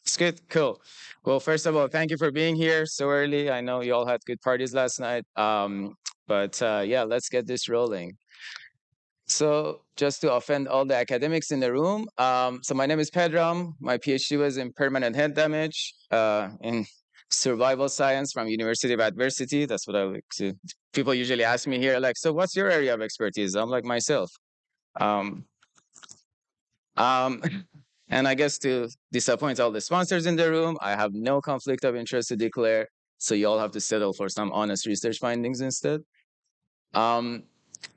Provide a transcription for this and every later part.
It's good. Cool. Well, first of all, thank you for being here so early. I know you all had good parties last night. But yeah, let's get this rolling. So, just to offend all the academics in the room, so my name is Pedram. My PhD was in permanent head damage in survival science from University of Adversity. That's what I like to. People usually ask me here, like, so what's your area of expertise? I'm like myself. Um, um, And I guess to disappoint all the sponsors in the room, I have no conflict of interest to declare. So you all have to settle for some honest research findings instead. Um,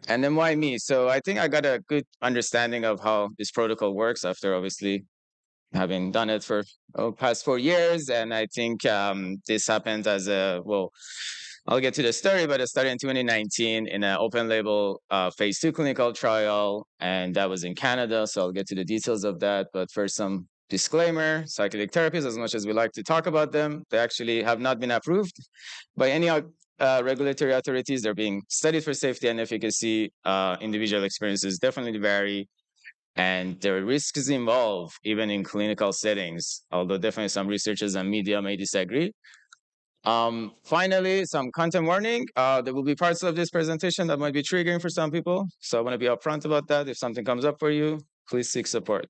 and then why me? So I think I got a good understanding of how this protocol works after obviously having done it for past 4 years. And I think this happened as I'll get to the story, but it started in 2019 in an open label phase 2 clinical trial. And that was in Canada. So I'll get to the details of that. But first, some disclaimer, psychedelic therapies, as much as we like to talk about them, they actually have not been approved by any regulatory authorities. They're being studied for safety and efficacy. Individual experiences definitely vary. And there are risks involved, even in clinical settings, although definitely some researchers and media may disagree. Finally, some content warning. There will be parts of this presentation that might be triggering for some people. So I want to be upfront about that. If something comes up for you, please seek support.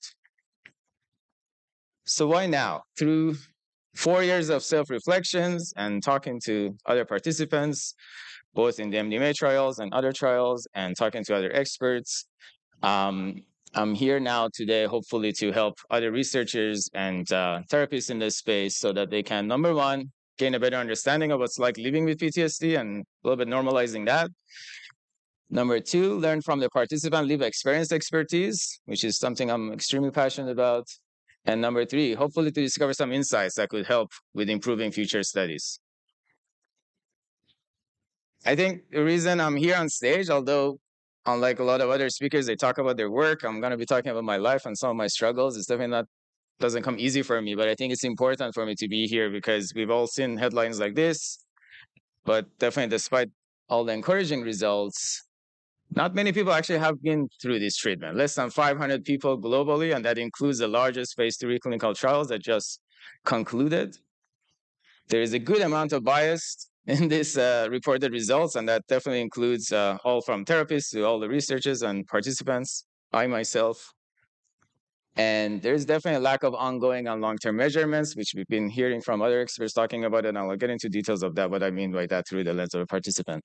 So why now? Through 4 years of self-reflections and talking to other participants, both in the MDMA trials and other trials, and talking to other experts, I'm here now today, hopefully to help other researchers and therapists in this space so that they can, number one, gain a better understanding of what's like living with PTSD and a little bit normalizing that. Number two, learn from the participant lived experience expertise, which is something I'm extremely passionate about. And number three, hopefully to discover some insights that could help with improving future studies. I think the reason I'm here on stage, although unlike a lot of other speakers, they talk about their work, I'm going to be talking about my life and some of my struggles. It's definitely not doesn't come easy for me, but I think it's important for me to be here because we've all seen headlines like this. But definitely, despite all the encouraging results, not many people actually have been through this treatment. Less than 500 people globally, and that includes the largest phase 3 clinical trials that just concluded. There is a good amount of bias in these reported results, and that definitely includes all from therapists to all the researchers and participants, I myself. And there's definitely a lack of ongoing and long-term measurements, which we've been hearing from other experts talking about, and I'll get into details of that, what I mean by that through the lens of a participant.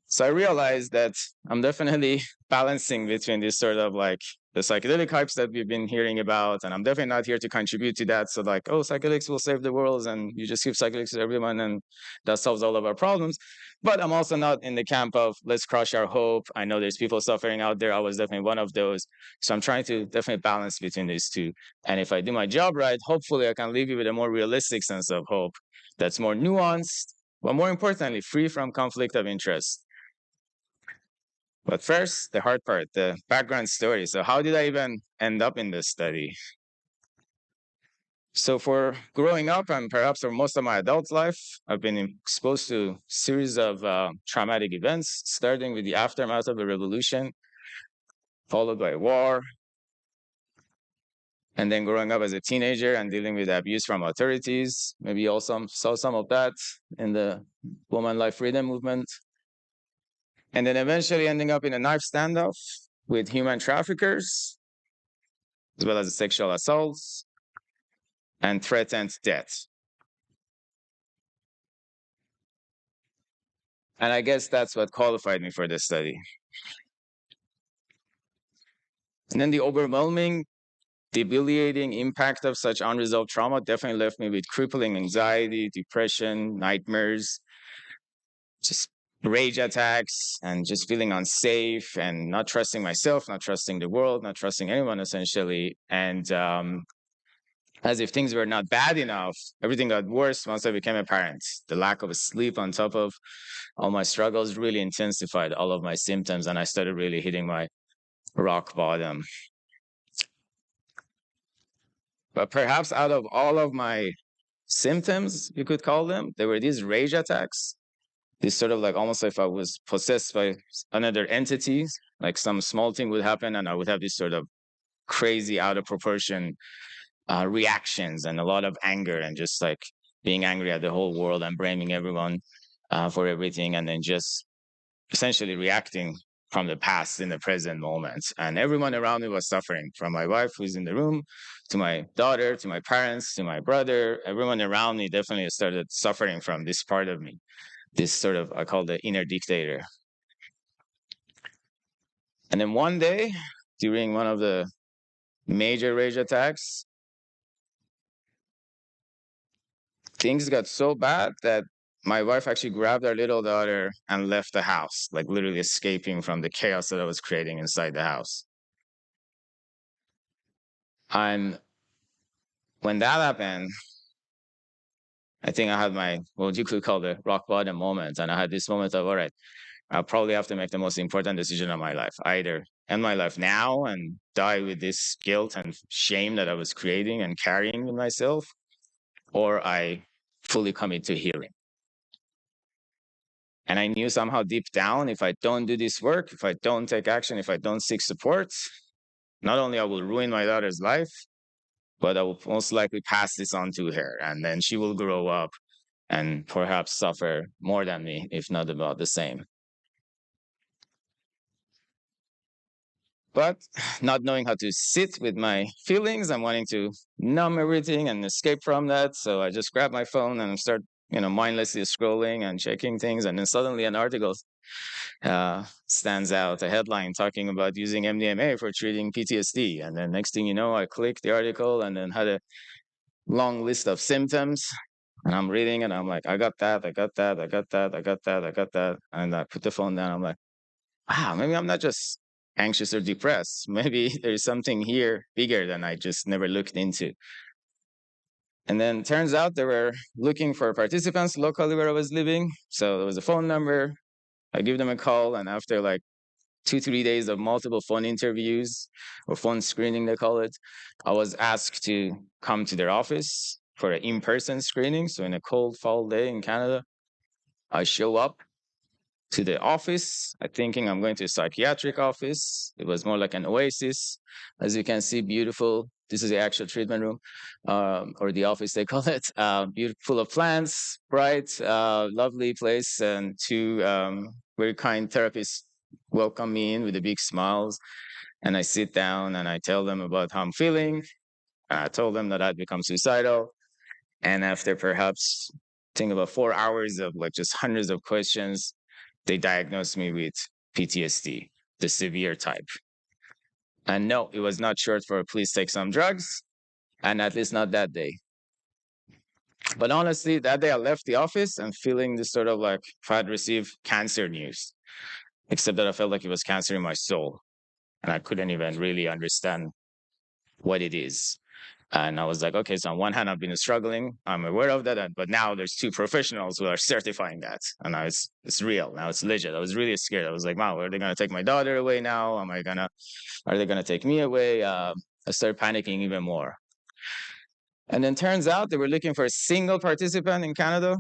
So I realized that I'm definitely balancing between this sort of like the psychedelic hypes that we've been hearing about, and I'm definitely not here to contribute to that. So like, oh, psychedelics will save the world, and you just give psychedelics to everyone, and that solves all of our problems. But I'm also not in the camp of let's crush our hope. I know there's people suffering out there. I was definitely one of those. So I'm trying to definitely balance between these two. And if I do my job right, hopefully I can leave you with a more realistic sense of hope that's more nuanced, but more importantly, free from conflict of interest. But first, the hard part, the background story. So how did I even end up in this study? So for growing up and perhaps for most of my adult life, I've been exposed to a series of traumatic events, starting with the aftermath of a revolution, followed by war, and then growing up as a teenager and dealing with abuse from authorities. Maybe you also saw some of that in the woman life freedom movement. And then eventually ending up in a knife standoff with human traffickers, as well as sexual assaults and threatened death. And I guess that's what qualified me for this study. And then the overwhelming, debilitating impact of such unresolved trauma definitely left me with crippling anxiety, depression, nightmares, just rage attacks, and just feeling unsafe and not trusting myself, not trusting the world, not trusting anyone, essentially. And as if things were not bad enough, everything got worse once I became a parent. The lack of sleep on top of all my struggles really intensified all of my symptoms, and I started really hitting my rock bottom. But perhaps out of all of my symptoms, you could call them, there were these rage attacks. This sort of like almost like if I was possessed by another entity, like some small thing would happen and I would have this sort of crazy out of proportion reactions and a lot of anger, and just like being angry at the whole world and blaming everyone for everything, and then just essentially reacting from the past in the present moment. And everyone around me was suffering, from my wife who's in the room, to my daughter, to my parents, to my brother. Everyone around me definitely started suffering from this part of me, this sort of, I call the inner dictator. And then one day, during one of the major rage attacks, things got so bad that my wife actually grabbed our little daughter and left the house, like literally escaping from the chaos that I was creating inside the house. And when that happened, I think I had my, what you could call the rock bottom moment. And I had this moment of, all right, I'll probably have to make the most important decision of my life. Either end my life now and die with this guilt and shame that I was creating and carrying in myself, or I fully commit to healing. And I knew somehow deep down, if I don't do this work, if I don't take action, if I don't seek support, not only I will ruin my daughter's life, but I will most likely pass this on to her. And then she will grow up and perhaps suffer more than me, if not about the same. But not knowing how to sit with my feelings and wanting to numb everything and escape from that. So I just grab my phone and start, mindlessly scrolling and checking things. And then suddenly an article stands out, a headline talking about using MDMA for treating PTSD. And then next thing you know, I click the article and then had a long list of symptoms. And I'm reading and I'm like, I got that, I got that, I got that, I got that, I got that. And I put the phone down. I'm like, wow, maybe I'm not just anxious or depressed. Maybe there's something here bigger than I just never looked into. And then turns out they were looking for participants locally where I was living. So there was a phone number. I give them a call, and after like 2-3 days of multiple phone interviews or phone screening, they call it, I was asked to come to their office for an in-person screening. So in a cold fall day in Canada, I show up to the office, thinking I'm going to a psychiatric office. It was more like an oasis. As you can see, beautiful. This is the actual treatment room, or the office, they call it. Beautiful, full of plants, bright, lovely place. And two very kind therapists welcome me in with the big smiles. And I sit down and I tell them about how I'm feeling. I told them that I'd become suicidal. And after perhaps, think about 4 hours of like just hundreds of questions, they diagnosed me with PTSD, the severe type. And no, it was not short for please take some drugs, and at least not that day. But honestly, that day I left the office and feeling this sort of like if I had received cancer news, except that I felt like it was cancer in my soul. And I couldn't even really understand what it is. And I was like, okay, so on one hand, I've been struggling. I'm aware of that. But now there's 2 professionals who are certifying that. And now it's real. Now it's legit. I was really scared. I was like, wow, are they going to take my daughter away now? Are they going to take me away? I started panicking even more. And then turns out they were looking for a single participant in Canada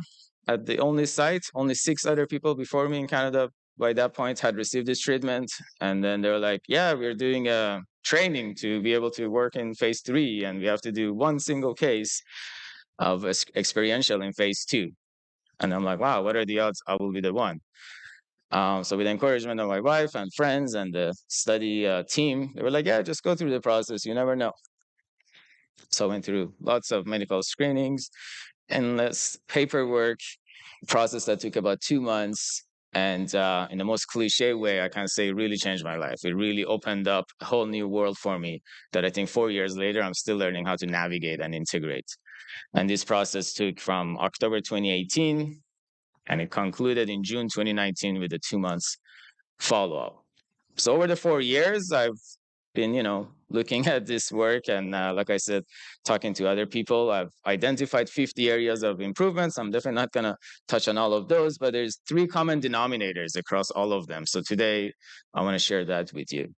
at the only site. Only 6 other people before me in Canada by that point had received this treatment. And then they were like, yeah, we're doing a training to be able to work in phase 3. And we have to do one single case of experiential in phase 2. And I'm like, wow, what are the odds I will be the one? So with the encouragement of my wife and friends and the study team, they were like, yeah, just go through the process. You never know. So I went through lots of medical screenings, endless paperwork, process that took about 2 months. And in the most cliche way, I can say it really changed my life. It really opened up a whole new world for me that I think 4 years later, I'm still learning how to navigate and integrate. And this process took from October 2018, and it concluded in June 2019 with a 2 months follow-up. So over the 4 years, I've been, looking at this work and like I said, talking to other people. I've identified 50 areas of improvements. I'm definitely not going to touch on all of those, but there's 3 common denominators across all of them. So today, I want to share that with you.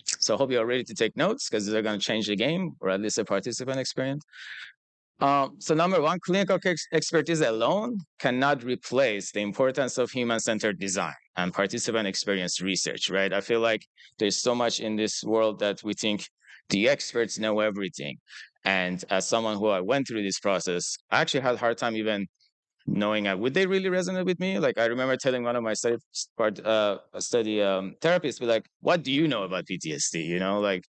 So I hope you're ready to take notes because they're going to change the game, or at least the participant experience. So number 1, clinical expertise alone cannot replace the importance of human-centered design and participant experience research, right? I feel like there's so much in this world that we think the experts know everything. And as someone who I went through this process, I actually had a hard time even knowing would they really resonate with me. Like I remember telling one of my study therapists, be like, "What do you know about PTSD? You know, like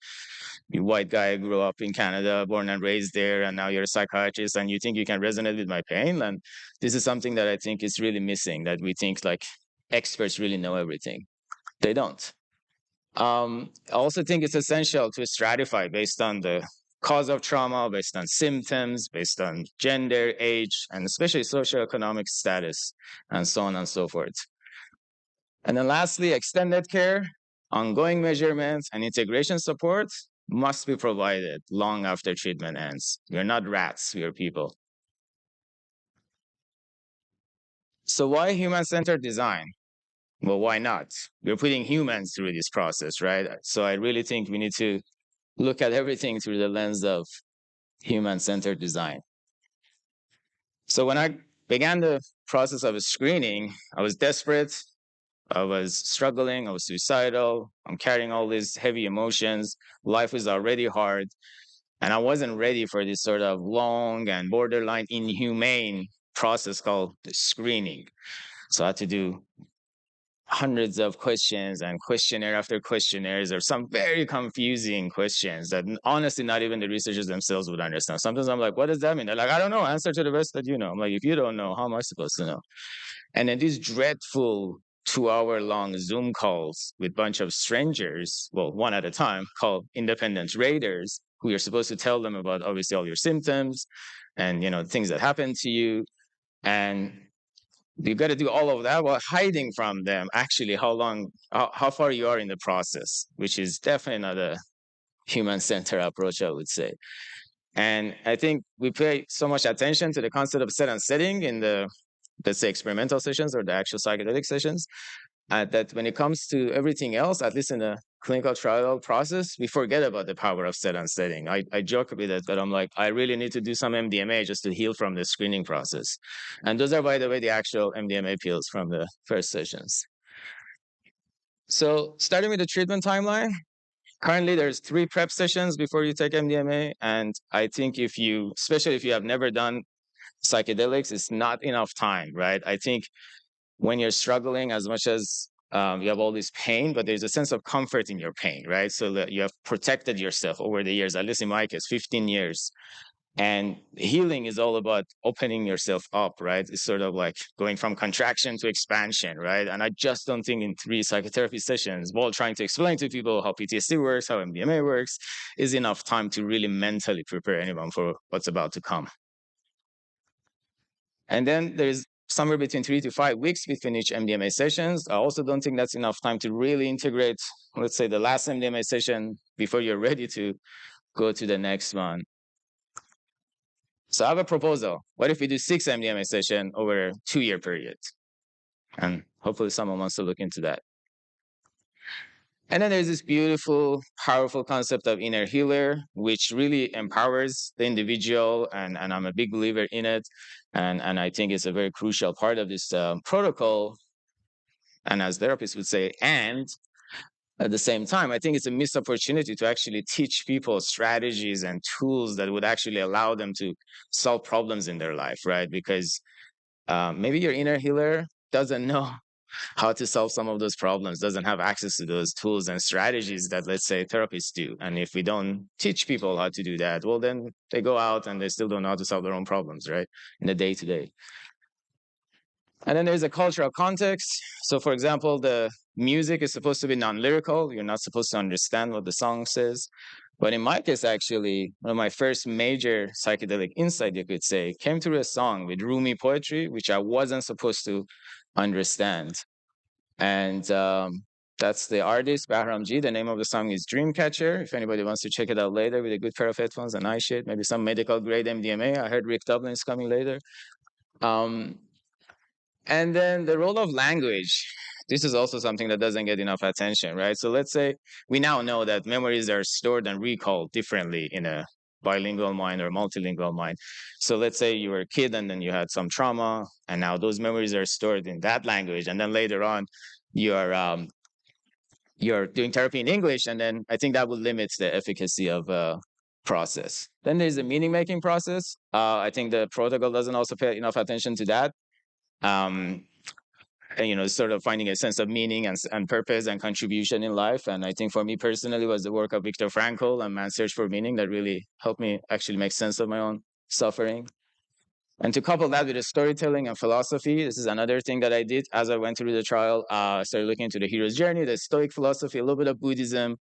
you white guy grew up in Canada, born and raised there, and now you're a psychiatrist, and you think you can resonate with my pain?" And this is something that I think is really missing. That we think like experts really know everything. They don't. I also think it's essential to stratify based on the cause of trauma, based on symptoms, based on gender, age, and especially socioeconomic status, and so on and so forth. And then lastly, extended care, ongoing measurements, and integration support must be provided long after treatment ends. We are not rats, we are people. So why human-centered design? Well, why not? We're putting humans through this process, right? So I really think we need to look at everything through the lens of human-centered design. So when I began the process of screening, I was desperate, I was struggling, I was suicidal, I'm carrying all these heavy emotions, life was already hard, and I wasn't ready for this sort of long and borderline inhumane process called screening. So I had to do hundreds of questions and questionnaire after questionnaires, or some very confusing questions that honestly not even the researchers themselves would understand. Sometimes I'm like, what does that mean? They're like, I don't know, answer to the best that you know. I'm like, if you don't know, how am I supposed to know? And then these dreadful 2 hour long Zoom calls with a bunch of strangers, well, one at a time, called independent raters, who you're supposed to tell them about obviously all your symptoms and things that happen to you. And you got to do all of that while hiding from them actually how far you are in the process, which is definitely not a human-centered approach, I would say. And I think we pay so much attention to the concept of set and setting in the, let's say, experimental sessions or the actual psychedelic sessions, that when it comes to everything else, at least in the clinical trial process, we forget about the power of set and setting. I joke a bit that I'm like, I really need to do some MDMA just to heal from the screening process. And those are, by the way, the actual MDMA pills from the first sessions. So starting with the treatment timeline, currently there's 3 prep sessions before you take MDMA. And I think especially if you have never done psychedelics, it's not enough time, right? I think when you're struggling, as much as you have all this pain, but there's a sense of comfort in your pain, right? So that you have protected yourself over the years, at least in my case, 15 years. And healing is all about opening yourself up, right? It's sort of like going from contraction to expansion, right? And I just don't think in 3 psychotherapy sessions, while trying to explain to people how PTSD works, how MDMA works, is enough time to really mentally prepare anyone for what's about to come. And then there's somewhere between 3 to 5 weeks between each MDMA sessions. I also don't think that's enough time to really integrate, let's say, the last MDMA session before you're ready to go to the next one. So I have a proposal. What if we do 6 MDMA session over a 2-year period? And hopefully someone wants to look into that. And then there's this beautiful, powerful concept of inner healer, which really empowers the individual. And I'm a big believer in it. And I think it's a very crucial part of this protocol. And as therapists would say, and at the same time, I think it's a missed opportunity to actually teach people strategies and tools that would actually allow them to solve problems in their life, right? Because maybe your inner healer doesn't know how to solve some of those problems, doesn't have access to those tools and strategies that, let's say, therapists do. And if we don't teach people how to do that, well, then they go out and they still don't know how to solve their own problems, right? In the day-to-day. And then there's a cultural context. So, for example, the music is supposed to be non-lyrical. You're not supposed to understand what the song says. But in my case, actually, one of my first major psychedelic insight, you could say, came through a song with Rumi poetry, which I wasn't supposed to understand. And that's the artist, Bahram G. The name of the song is Dreamcatcher. If anybody wants to check it out later with a good pair of headphones and eye shade, maybe some medical grade MDMA. I heard Rick Dublin is coming later. And then the role of language. This is also something that doesn't get enough attention, right? So let's say we now know that memories are stored and recalled differently in a bilingual mind or multilingual mind. So let's say you were a kid and then you had some trauma, and now those memories are stored in that language. And then later on, you you're doing therapy in English, and then I think that would limit the efficacy of a process. Then there's the meaning making process. I think the protocol doesn't also pay enough attention to that. Um, and, sort of finding a sense of meaning and purpose and contribution in life. And I think for me personally was the work of Viktor Frankl and Man's Search for Meaning that really helped me actually make sense of my own suffering. And to couple that with the storytelling and philosophy, this is another thing that I did as I went through the trial. I started looking into the hero's journey, the Stoic philosophy, a little bit of Buddhism.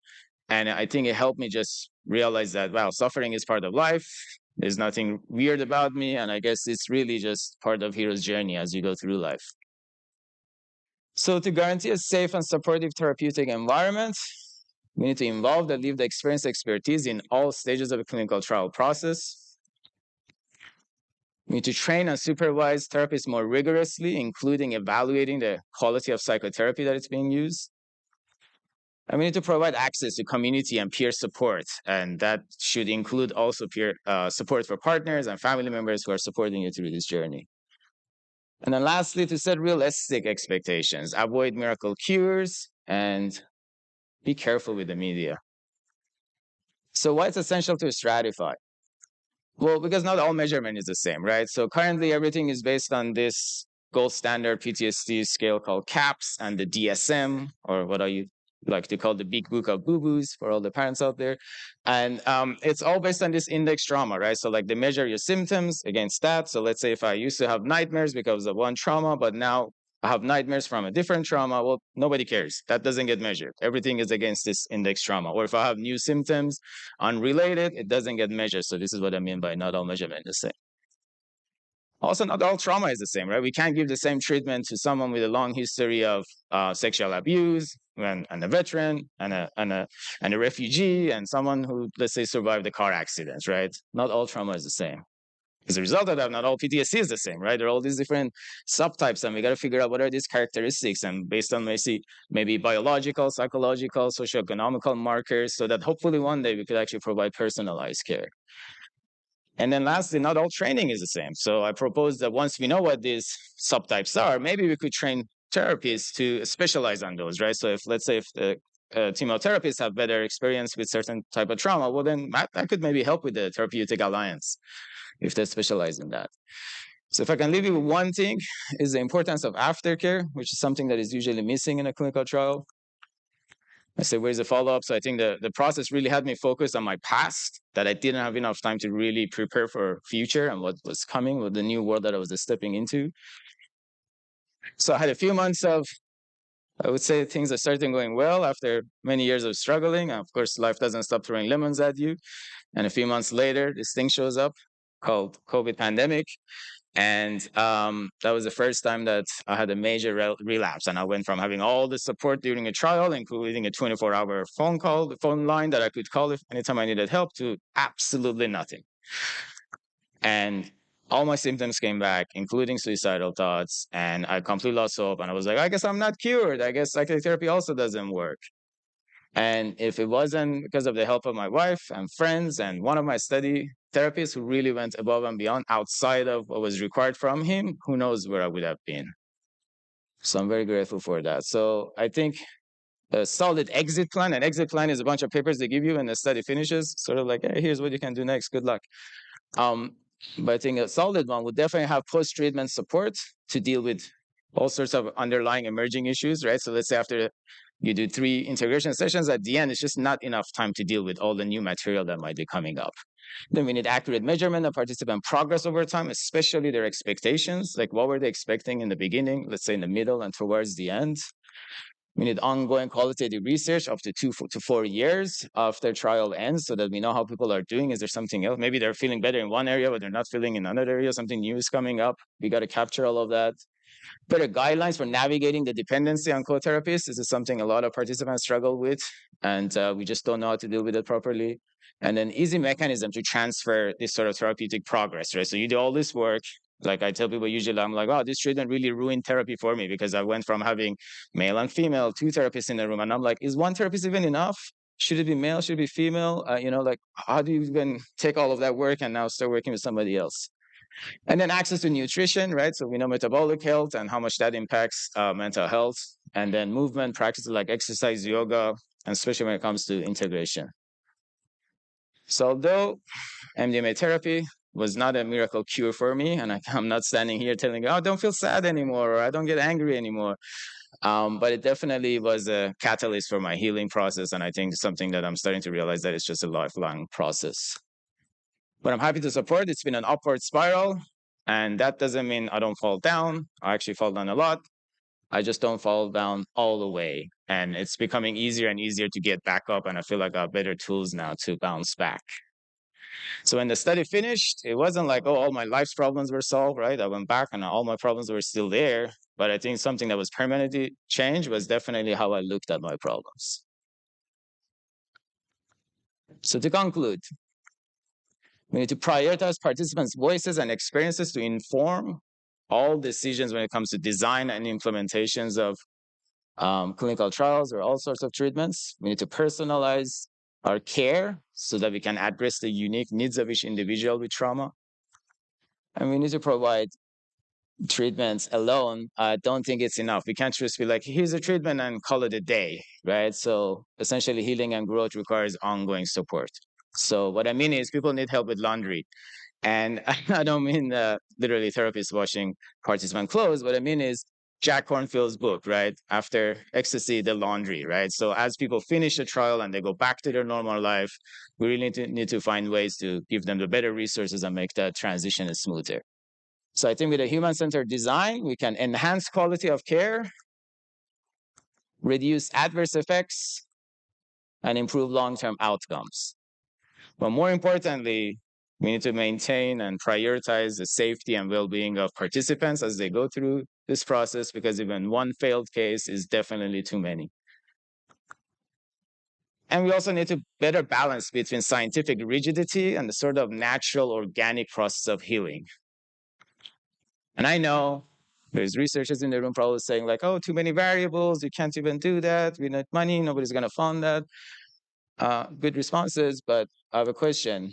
And I think it helped me just realize that, wow, suffering is part of life. There's nothing weird about me. And I guess it's really just part of hero's journey as you go through life. So to guarantee a safe and supportive therapeutic environment, we need to involve the lived experience expertise in all stages of a clinical trial process. We need to train and supervise therapists more rigorously, including evaluating the quality of psychotherapy that is being used. And we need to provide access to community and peer support. And that should include also peer support for partners and family members who are supporting you through this journey. And then lastly, to set realistic expectations, avoid miracle cures, and be careful with the media. So why it's essential to stratify? Well, because not all measurement is the same, right? So currently everything is based on this gold standard PTSD scale called CAPS and the DSM, or what I like to call the big book of boo-boos for all the parents out there. And it's all based on this index trauma, right? So like they measure your symptoms against that. So let's say if I used to have nightmares because of one trauma, but now I have nightmares from a different trauma, well, nobody cares. That doesn't get measured. Everything is against this index trauma. Or if I have new symptoms unrelated, it doesn't get measured. So this is what I mean by not all measurement is the same. Also, not all trauma is the same, right? We can't give the same treatment to someone with a long history of sexual abuse and a veteran and a refugee and someone who, let's say, survived a car accident, right? Not all trauma is the same. As a result of that, not all PTSD is the same, right? There are all these different subtypes, and we got to figure out what are these characteristics, and based on maybe biological, psychological, socioeconomical markers, so that hopefully one day we could actually provide personalized care. And then lastly, not all training is the same. So I propose that once we know what these subtypes are, maybe we could train therapists to specialize on those, right? So if, let's say, if the team of therapists have better experience with certain type of trauma, well, then that could maybe help with the therapeutic alliance if they specialize in that. So if I can leave you with one thing, is the importance of aftercare, which is something that is usually missing in a clinical trial. I said, where's the follow-up? So I think the process really had me focused on my past, that I didn't have enough time to really prepare for future and what was coming with the new world that I was stepping into. So I had a few months of, I would say, things are starting going well after many years of struggling. Of course, life doesn't stop throwing lemons at you. And a few months later, this thing shows up called COVID pandemic. And that was the first time that I had a major relapse. And I went from having all the support during a trial, including a 24-hour phone line that I could call if anytime I needed help, to absolutely nothing. And all my symptoms came back, including suicidal thoughts. And I completely lost hope. And I was like, I guess I'm not cured. I guess psychotherapy also doesn't work. And if it wasn't because of the help of my wife and friends and one of my study therapists who really went above and beyond outside of what was required from him, who knows where I would have been. So I'm very grateful for that. So I think a solid exit plan, an exit plan is a bunch of papers they give you when the study finishes, sort of like, hey, here's what you can do next, good luck. But I think a solid one would definitely have post-treatment support to deal with all sorts of underlying emerging issues, right? So let's say after you do 3 integration sessions, at the end, it's just not enough time to deal with all the new material that might be coming up. Then we need accurate measurement of participant progress over time, especially their expectations. Like what were they expecting in the beginning, let's say in the middle and towards the end. We need ongoing qualitative research up to 2 to 4 years after trial ends so that we know how people are doing. Is there something else? Maybe they're feeling better in one area, but they're not feeling in another area. Something new is coming up. We got to capture all of that. Better guidelines for navigating the dependency on co-therapists. This is something a lot of participants struggle with, and we just don't know how to deal with it properly. And an easy mechanism to transfer this sort of therapeutic progress, right? So you do all this work. Like I tell people usually, I'm like, oh, this treatment really ruined therapy for me because I went from having male and female, 2 therapists in the room. And I'm like, is one therapist even enough? Should it be male? Should it be female? Like how do you even take all of that work and now start working with somebody else? And then access to nutrition, right? So we know metabolic health and how much that impacts mental health. and then movement practices like exercise, yoga, and especially when it comes to integration. So although MDMA therapy was not a miracle cure for me, and I'm not standing here telling you, oh, don't feel sad anymore, or I don't get angry anymore. But it definitely was a catalyst for my healing process. And I think something that I'm starting to realize that it's just a lifelong process. But I'm happy to support. It's been an upward spiral. And that doesn't mean I don't fall down. I actually fall down a lot. I just don't fall down all the way. And it's becoming easier and easier to get back up. And I feel like I have better tools now to bounce back. So when the study finished, it wasn't like, oh, all my life's problems were solved, right? I went back and all my problems were still there. But I think something that was permanently changed was definitely how I looked at my problems. So to conclude, we need to prioritize participants' voices and experiences to inform all decisions when it comes to design and implementations of clinical trials or all sorts of treatments. We need to personalize our care so that we can address the unique needs of each individual with trauma. And we need to provide treatments alone. I don't think it's enough. We can't just be like, here's a treatment and call it a day, right? So essentially healing and growth requires ongoing support. So what I mean is people need help with laundry. And I don't mean literally therapists washing participant clothes. What I mean is Jack Kornfield's book, right? After ecstasy, the laundry, right? So as people finish the trial and they go back to their normal life, we really need to find ways to give them the better resources and make that transition smoother. So I think with a human-centered design, we can enhance quality of care, reduce adverse effects, and improve long-term outcomes. But more importantly, we need to maintain and prioritize the safety and well-being of participants as they go through this process, because even one failed case is definitely too many. And we also need to better balance between scientific rigidity and the sort of natural, organic process of healing. And I know there's researchers in the room probably saying like, oh, too many variables, you can't even do that, we need money, nobody's gonna fund that. Good responses, but I have a question.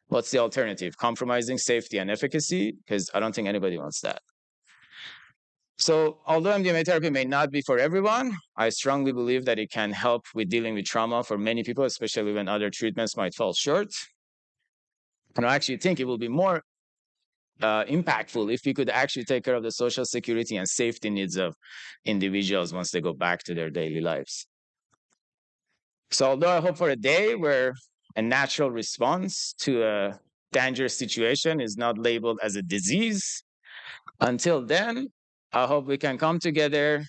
What's the alternative? Compromising safety and efficacy? Because I don't think anybody wants that. So although MDMA therapy may not be for everyone, I strongly believe that it can help with dealing with trauma for many people, especially when other treatments might fall short. And I actually think it will be more impactful if we could actually take care of the social security and safety needs of individuals once they go back to their daily lives. So although I hope for a day where a natural response to a dangerous situation is not labeled as a disease, until then, I hope we can come together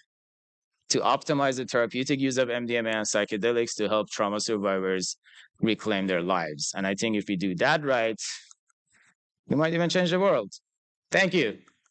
to optimize the therapeutic use of MDMA and psychedelics to help trauma survivors reclaim their lives. And I think if we do that right, we might even change the world. Thank you.